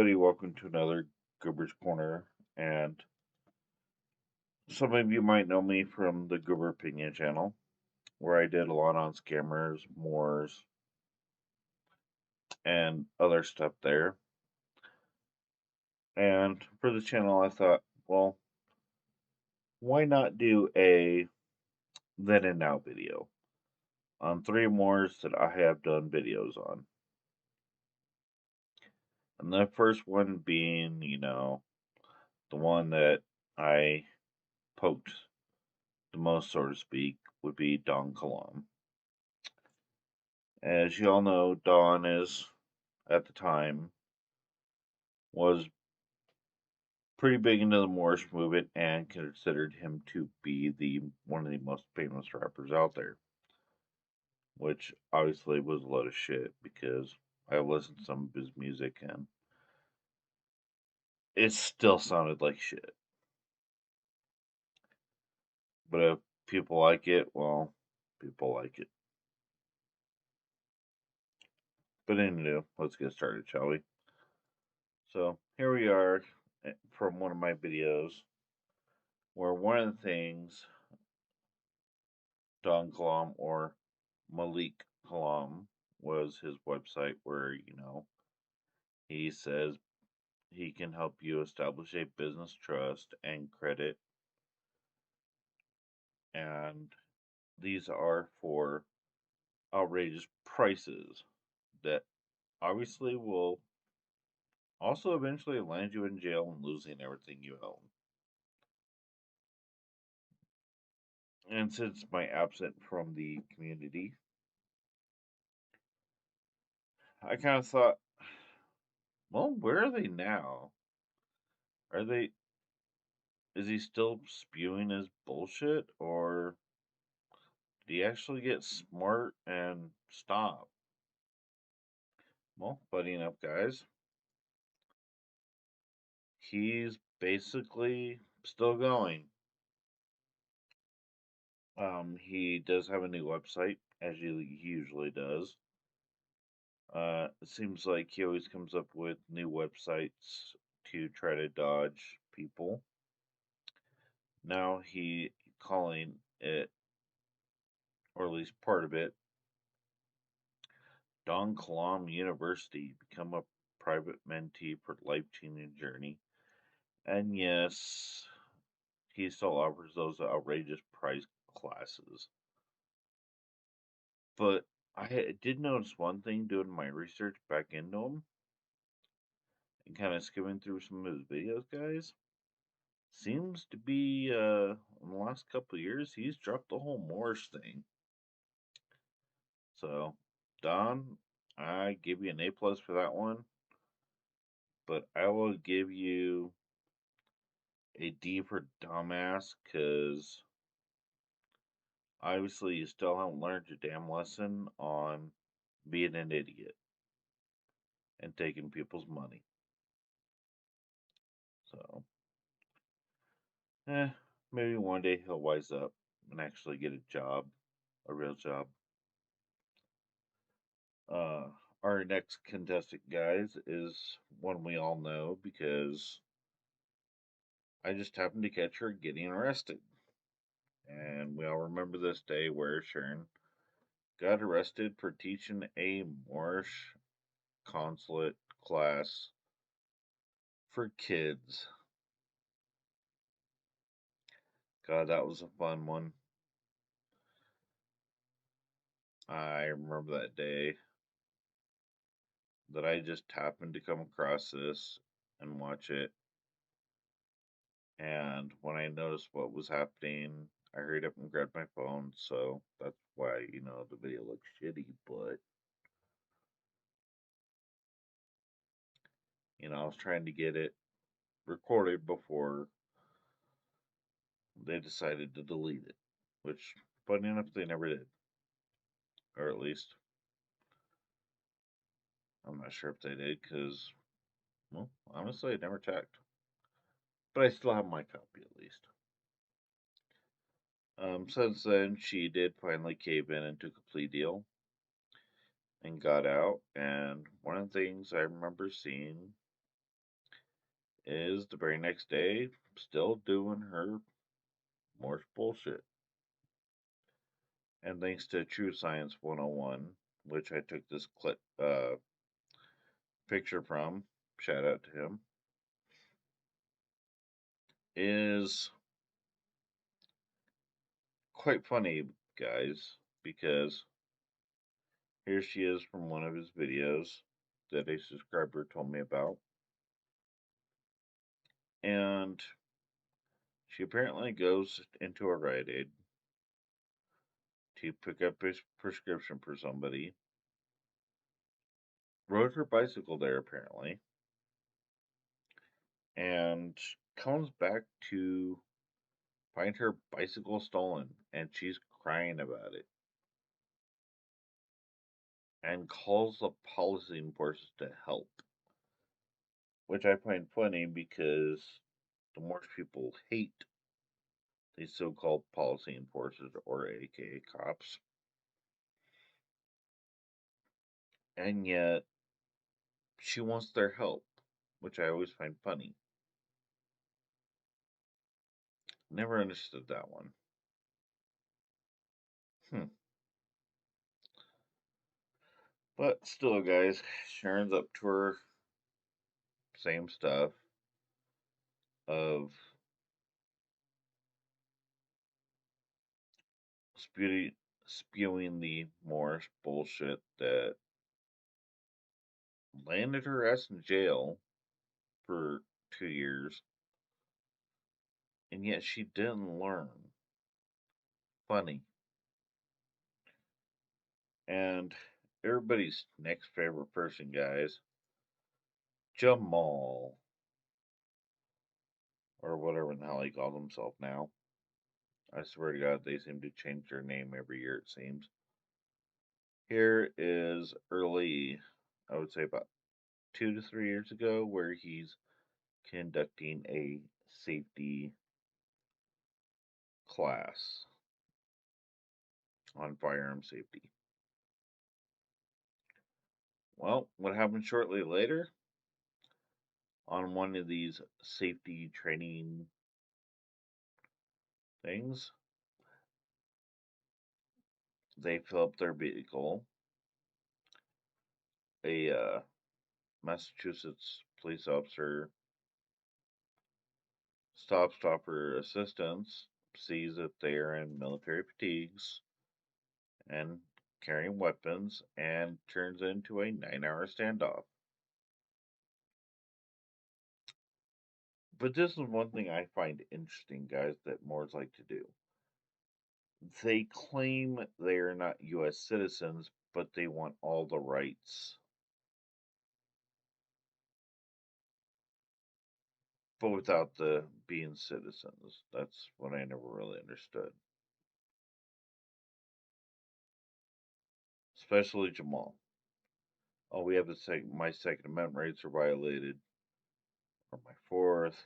everybody, welcome to another Goober's Corner. And some of you might know me from the Goober Opinion channel, where I did a lot on scammers, Moors, and other stuff there. And for the channel, I thought, well, why not do a then and now video on three Moors that I have done videos on? And the first one being, the one that I poked the most, so to speak, would be Don Kalam. As you all know, Don is, at the time, was pretty big into the Moorish movement and considered him to be the one of the most famous rappers out there. Which obviously was a load of shit because I listened to some of his music and it still sounded like shit. But if people like it, well, people like it. But anyway, let's get started, shall we? So here we are from one of my videos where one of the things Don Kalam or Malik Kalam was his website where, he says he can help you establish a business trust and credit. And these are for outrageous prices that obviously will also eventually land you in jail and losing everything you own. And since my absent from the community, I kind of thought, well, where are they now? Are they, is he still spewing his bullshit or did he actually get smart and stop? Well, funny enough, guys, he's basically still going. He does have a new website, as he usually does. It seems like he always comes up with new websites to try to dodge people. Now he calling it, or at least part of it, Don Kalam University, become a private mentee for life-changing journey. And yes, he still offers those outrageous price classes. But I did notice one thing doing my research back into him and kind of skimming through some of his videos, guys. Seems to be, in the last couple of years, he's dropped the whole Morse thing. So, Don, I give you an A plus for that one, but I will give you a D for dumbass because obviously you still haven't learned your damn lesson on being an idiot and taking people's money. So, maybe one day he'll wise up and actually get a job, a real job. Uh, our next contestant, guys, is one we all know because I just happened to catch her getting arrested. And we all remember this day where Sharon got arrested for teaching a Moorish consulate class for kids. God, that was a fun one. I remember that day that I just happened to come across this and watch it. And when I noticed what was happening, I hurried up and grabbed my phone. So that's why, the video looks shitty. But, I was trying to get it recorded before they decided to delete it. Which, funny enough, they never did. Or at least, I'm not sure if they did because, well, honestly, I never checked. But I still have my copy at least. Since then, she did finally cave in and took a plea deal and got out. And one of the things I remember seeing is the very next day still doing her Morse bullshit. And thanks to True Science 101, which I took this picture from, shout out to him, is quite funny, guys, because here she is from one of his videos that a subscriber told me about. And she apparently goes into a Rite Aid to pick up his prescription for somebody. Rode her bicycle there, apparently, and comes back to find her bicycle stolen, and she's crying about it. And calls the policy enforcers to help, which I find funny because the more people hate these so called policy enforcers, or aka cops, and yet she wants their help, which I always find funny. Never understood that one. Hmm. But still, guys, Sharon's up to her same stuff of spewing, spewing the Morris bullshit that landed her ass in jail for 2 years, and yet she didn't learn. Funny. And everybody's next favorite person, guys, Jamal, or whatever the hell he calls himself now. I swear to God, they seem to change their name every year, it seems. Here is early, I would say about 2 to 3 years ago, where he's conducting a safety class on firearm safety. Well, what happened shortly later on one of these safety training things, they fill up their vehicle. A Massachusetts police officer stops to offer assistance, sees that they are in military fatigues and carrying weapons, and turns into a 9-hour standoff. But this is one thing I find interesting, guys, that Moors like to do. They claim they are not U.S. citizens, but they want all the rights, but without the being citizens. That's what I never really understood. Especially Jamal. Oh, we have my Second Amendment rights are violated, or my Fourth,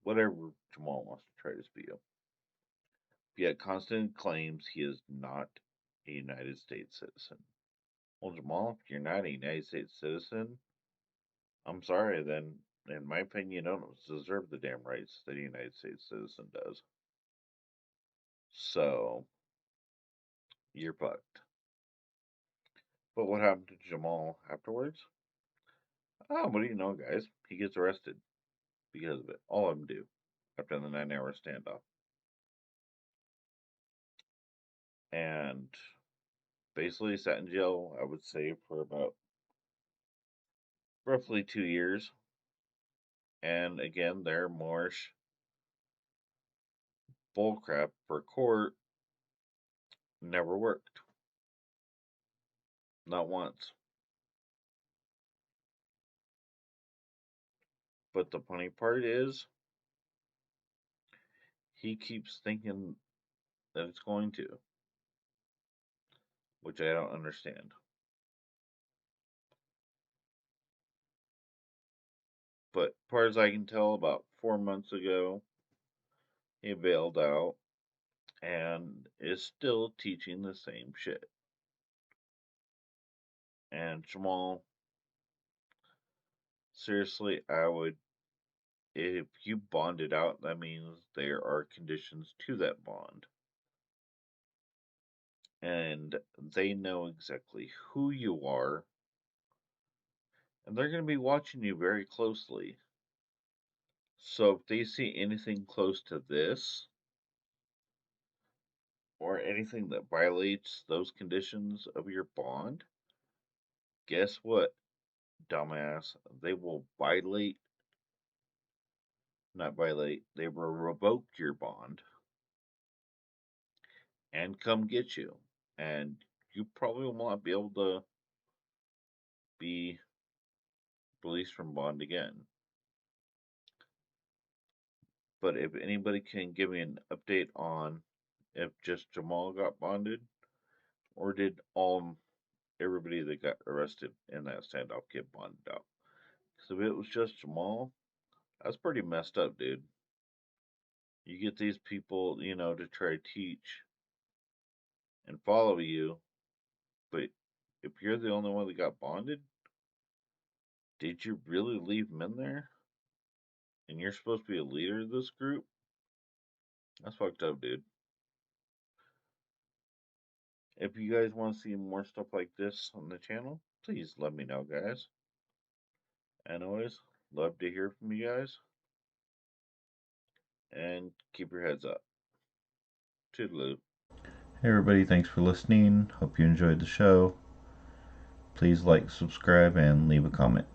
whatever Jamal wants to try to spew. Yet constant claims he is not a United States citizen. Well, Jamal, if you're not a United States citizen, I'm sorry, then, in my opinion, you don't deserve the damn rights that a United States citizen does. So, you're fucked. But what happened to Jamal afterwards? Oh, what do you know, guys? He gets arrested because of it. All of them do after the 9-hour standoff. And basically sat in jail, I would say, for about roughly 2 years. And again, their Moorish bullcrap for court never worked. Not once. But the funny part is, he keeps thinking that it's going to, which I don't understand. But as far as I can tell, about 4 months ago, he bailed out and is still teaching the same shit. And Jamal, seriously, I would if you bond it out, that means there are conditions to that bond. And they know exactly who you are, and they're going to be watching you very closely. So if they see anything close to this, or anything that violates those conditions of your bond, guess what, dumbass? They will not violate, they will revoke your bond and come get you. And you probably will not be able to be released from bond again. But if anybody can give me an update on if just Jamal got bonded, or did all everybody that got arrested in that standoff get bonded out? Because if it was just Jamal, that's pretty messed up, dude. You get these people, to try to teach and follow you, but if you're the only one that got bonded, did you really leave them in there? And you're supposed to be a leader of this group? That's fucked up, dude. If you guys want to see more stuff like this on the channel, please let me know, guys. And always, love to hear from you guys. And keep your heads up. Toodaloo. Hey, everybody, thanks for listening. Hope you enjoyed the show. Please like, subscribe, and leave a comment.